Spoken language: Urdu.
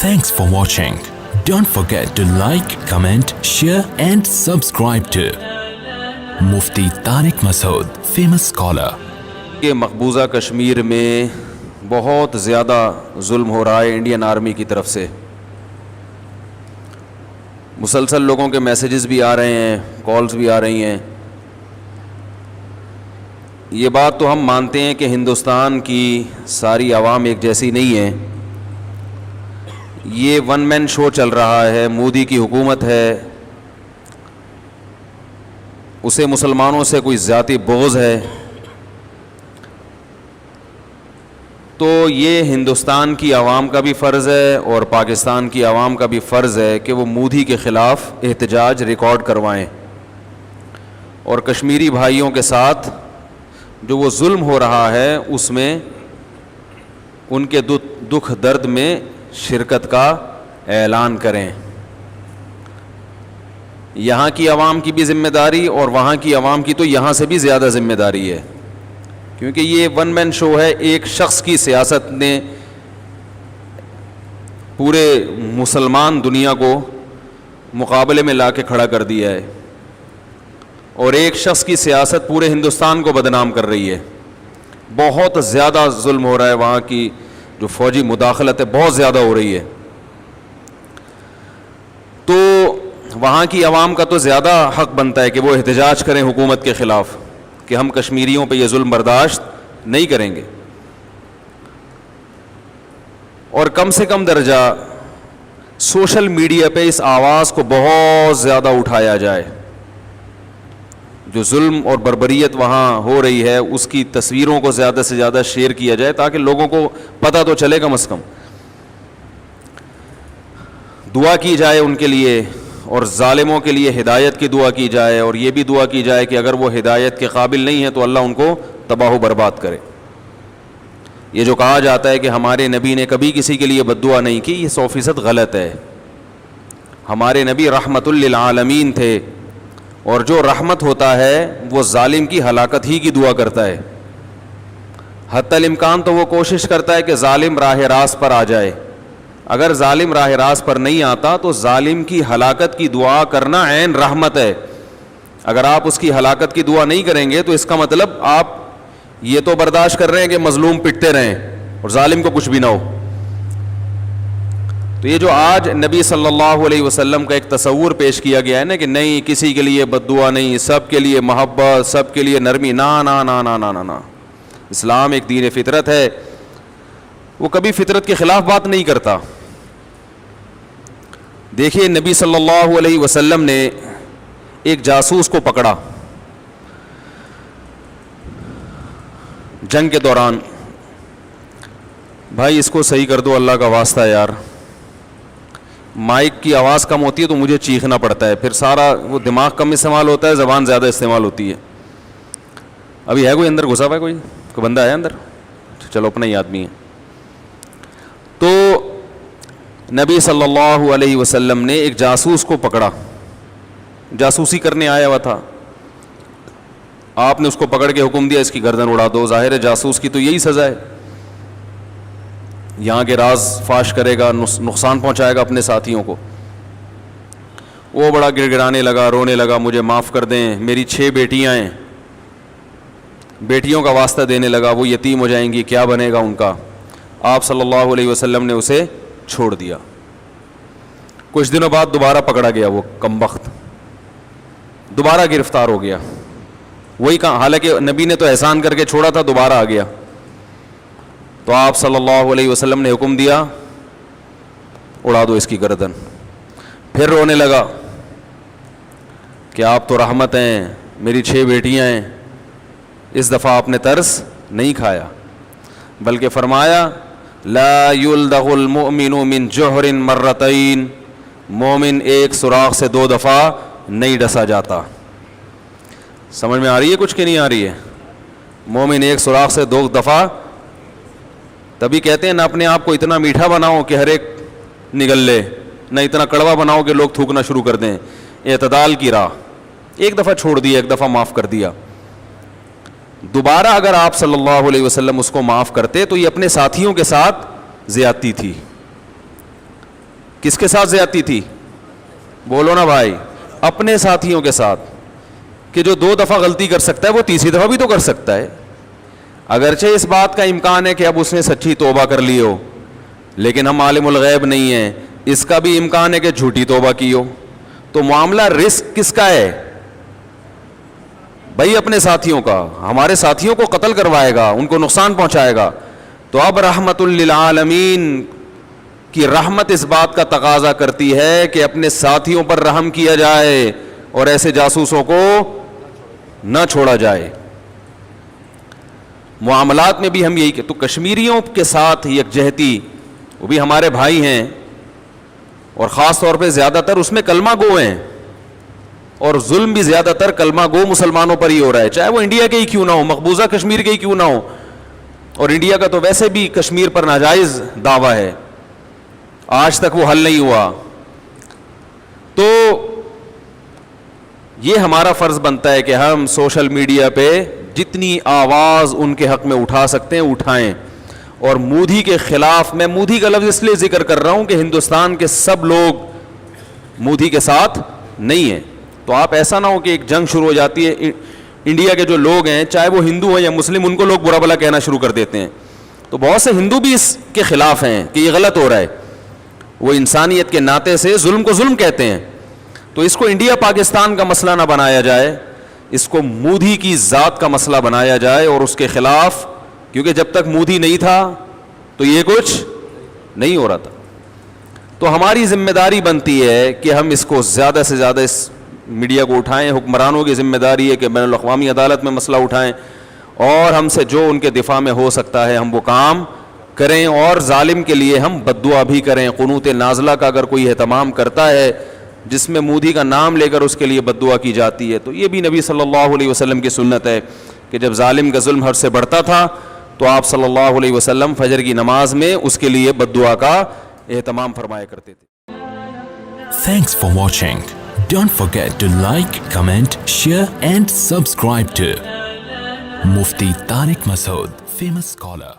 Thanks for watching. Don't forget to like, comment, share and subscribe to Mufti Tariq Masood, famous scholar. کہ مقبوضہ کشمیر میں بہت زیادہ ظلم ہو رہا ہے انڈین آرمی کی طرف سے. مسلسل لوگوں کے میسیجز بھی آ رہے ہیں, کالز بھی آ رہی ہیں. یہ بات تو ہم مانتے ہیں کہ ہندوستان کی ساری عوام ایک جیسی نہیں ہے. یہ ون مین شو چل رہا ہے. مودی کی حکومت ہے, اسے مسلمانوں سے کوئی ذاتی بغض ہے. تو یہ ہندوستان کی عوام کا بھی فرض ہے اور پاکستان کی عوام کا بھی فرض ہے کہ وہ مودی کے خلاف احتجاج ریکارڈ کروائیں اور کشمیری بھائیوں کے ساتھ جو وہ ظلم ہو رہا ہے اس میں ان کے دکھ درد میں شرکت کا اعلان کریں. یہاں کی عوام کی بھی ذمہ داری اور وہاں کی عوام کی تو یہاں سے بھی زیادہ ذمہ داری ہے, کیونکہ یہ ون مین شو ہے. ایک شخص کی سیاست نے پورے مسلمان دنیا کو مقابلے میں لا کے کھڑا کر دیا ہے اور ایک شخص کی سیاست پورے ہندوستان کو بدنام کر رہی ہے. بہت زیادہ ظلم ہو رہا ہے, وہاں کی جو فوجی مداخلت ہے بہت زیادہ ہو رہی ہے. تو وہاں کی عوام کا تو زیادہ حق بنتا ہے کہ وہ احتجاج کریں حکومت کے خلاف کہ ہم کشمیریوں پہ یہ ظلم برداشت نہیں کریں گے. اور کم سے کم درجہ سوشل میڈیا پہ اس آواز کو بہت زیادہ اٹھایا جائے. جو ظلم اور بربریت وہاں ہو رہی ہے اس کی تصویروں کو زیادہ سے زیادہ شیئر کیا جائے تاکہ لوگوں کو پتہ تو چلے. کم از کم دعا کی جائے ان کے لیے اور ظالموں کے لیے ہدایت کی دعا کی جائے, اور یہ بھی دعا کی جائے کہ اگر وہ ہدایت کے قابل نہیں ہے تو اللہ ان کو تباہ و برباد کرے. یہ جو کہا جاتا ہے کہ ہمارے نبی نے کبھی کسی کے لیے بد دعا نہیں کی, یہ 100% غلط ہے. ہمارے نبی رحمت للعالمین تھے اور جو رحمت ہوتا ہے وہ ظالم کی ہلاکت ہی کی دعا کرتا ہے. حتی الامکان تو وہ کوشش کرتا ہے کہ ظالم راہ راست پر آ جائے. اگر ظالم راہ راست پر نہیں آتا تو ظالم کی ہلاکت کی دعا کرنا عین رحمت ہے. اگر آپ اس کی ہلاکت کی دعا نہیں کریں گے تو اس کا مطلب آپ یہ تو برداشت کر رہے ہیں کہ مظلوم پٹتے رہیں اور ظالم کو کچھ بھی نہ ہو. تو یہ جو آج نبی صلی اللہ علیہ وسلم کا ایک تصور پیش کیا گیا ہے نا کہ نہیں کسی کے لیے بد دعا نہیں, سب کے لیے محبت, سب کے لیے نرمی, نا نا نا نا نا نا. اسلام ایک دین فطرت ہے, وہ کبھی فطرت کے خلاف بات نہیں کرتا. دیکھیے نبی صلی اللہ علیہ وسلم نے ایک جاسوس کو پکڑا جنگ کے دوران. بھائی اس کو صحیح کر دو اللہ کا واسطہ یار, مائک کی آواز کم ہوتی ہے تو مجھے چیخنا پڑتا ہے, پھر سارا وہ دماغ کم استعمال ہوتا ہے, زبان زیادہ استعمال ہوتی ہے. ابھی ہے کوئی اندر گھسا ہوا ہے, کوئی بندہ ہے اندر؟ چلو اپنا ہی آدمی ہے. تو نبی صلی اللہ علیہ وسلم نے ایک جاسوس کو پکڑا, جاسوسی کرنے آیا ہوا تھا. آپ نے اس کو پکڑ کے حکم دیا اس کی گردن اڑا دو. ظاہر ہے جاسوس کی تو یہی سزا ہے, یہاں کے راز فاش کرے گا, نقصان پہنچائے گا اپنے ساتھیوں کو. وہ بڑا گڑ گڑانے لگا, رونے لگا, مجھے معاف کر دیں, میری 6 بیٹیاں ہیں, بیٹیوں کا واسطہ دینے لگا, وہ یتیم ہو جائیں گی, کیا بنے گا ان کا. آپ صلی اللہ علیہ وسلم نے اسے چھوڑ دیا. کچھ دنوں بعد دوبارہ پکڑا گیا, وہ کمبخت دوبارہ گرفتار ہو گیا. وہی کہا, حالانکہ نبی نے تو احسان کر کے چھوڑا تھا, دوبارہ آ گیا. تو آپ صلی اللہ علیہ وسلم نے حکم دیا اڑا دو اس کی گردن. پھر رونے لگا کہ آپ تو رحمت ہیں, میری 6 بیٹیاں ہیں. اس دفعہ آپ نے ترس نہیں کھایا بلکہ فرمایا لا یلدغ المؤمن من جوہر مرتین, مومن ایک سوراخ سے 2 دفعہ نہیں ڈسا جاتا. سمجھ میں آ رہی ہے کچھ کہ نہیں آ رہی ہے؟ مومن ایک سوراخ سے 2 دفعہ. تبھی کہتے ہیں نہ اپنے آپ کو اتنا میٹھا بناؤ کہ ہر ایک نگل لے, نہ اتنا کڑوا بناؤ کہ لوگ تھوکنا شروع کر دیں. اعتدال کی راہ, ایک دفعہ چھوڑ دیا, ایک دفعہ معاف کر دیا. دوبارہ اگر آپ صلی اللہ علیہ وسلم اس کو معاف کرتے تو یہ اپنے ساتھیوں کے ساتھ زیادتی تھی. کس کے ساتھ زیادتی تھی؟ بولو نا بھائی، اپنے ساتھیوں کے ساتھ، کہ جو 2 دفعہ غلطی کر سکتا ہے وہ تیسری دفعہ بھی تو کر سکتا ہے. اگرچہ اس بات کا امکان ہے کہ اب اس نے سچی توبہ کر لی ہو، لیکن ہم عالم الغیب نہیں ہیں، اس کا بھی امکان ہے کہ جھوٹی توبہ کی ہو. تو معاملہ رسک کس کا ہے؟ بھائی اپنے ساتھیوں کا. ہمارے ساتھیوں کو قتل کروائے گا، ان کو نقصان پہنچائے گا. تو اب رحمت للعالمین کی رحمت اس بات کا تقاضا کرتی ہے کہ اپنے ساتھیوں پر رحم کیا جائے اور ایسے جاسوسوں کو نہ چھوڑا جائے. معاملات میں بھی ہم یہی کہ تو کشمیریوں کے ساتھ یکجہتی، وہ بھی ہمارے بھائی ہیں، اور خاص طور پہ زیادہ تر اس میں کلمہ گو ہیں، اور ظلم بھی زیادہ تر کلمہ گو مسلمانوں پر ہی ہو رہا ہے، چاہے وہ انڈیا کے ہی کیوں نہ ہو، مقبوضہ کشمیر کے ہی کیوں نہ ہو. اور انڈیا کا تو ویسے بھی کشمیر پر ناجائز دعویٰ ہے، آج تک وہ حل نہیں ہوا. تو یہ ہمارا فرض بنتا ہے کہ ہم سوشل میڈیا پہ جتنی آواز ان کے حق میں اٹھا سکتے ہیں اٹھائیں. اور مودی کے خلاف، میں مودی کا لفظ اس لیے ذکر کر رہا ہوں کہ ہندوستان کے سب لوگ مودی کے ساتھ نہیں ہیں. تو آپ ایسا نہ ہو کہ ایک جنگ شروع ہو جاتی ہے، انڈیا کے جو لوگ ہیں چاہے وہ ہندو ہیں یا مسلم، ان کو لوگ برا بھلا کہنا شروع کر دیتے ہیں. تو بہت سے ہندو بھی اس کے خلاف ہیں کہ یہ غلط ہو رہا ہے، وہ انسانیت کے ناطے سے ظلم کو ظلم کہتے ہیں. تو اس کو انڈیا پاکستان کا مسئلہ نہ بنایا جائے، اس کو مودی کی ذات کا مسئلہ بنایا جائے اور اس کے خلاف، کیونکہ جب تک مودی نہیں تھا تو یہ کچھ نہیں ہو رہا تھا. تو ہماری ذمہ داری بنتی ہے کہ ہم اس کو زیادہ سے زیادہ اس میڈیا کو اٹھائیں. حکمرانوں کی ذمہ داری ہے کہ بین الاقوامی عدالت میں مسئلہ اٹھائیں، اور ہم سے جو ان کے دفاع میں ہو سکتا ہے ہم وہ کام کریں، اور ظالم کے لیے ہم بد دعا بھی کریں. قنوت نازلہ کا اگر کوئی اہتمام کرتا ہے جس میں مودی کا نام لے کر اس کے لیے بد دعا کی جاتی ہے، تو یہ بھی نبی صلی اللہ علیہ وسلم کی سنت ہے کہ جب ظالم کا ظلم حد سے بڑھتا تھا تو آپ صلی اللہ علیہ وسلم فجر کی نماز میں اس کے لیے بد دعا کا اہتمام فرمایا کرتے تھے. Thanks for watching. Don't forget to like, comment, share and subscribe to Mufti Tariq Masood, famous scholar.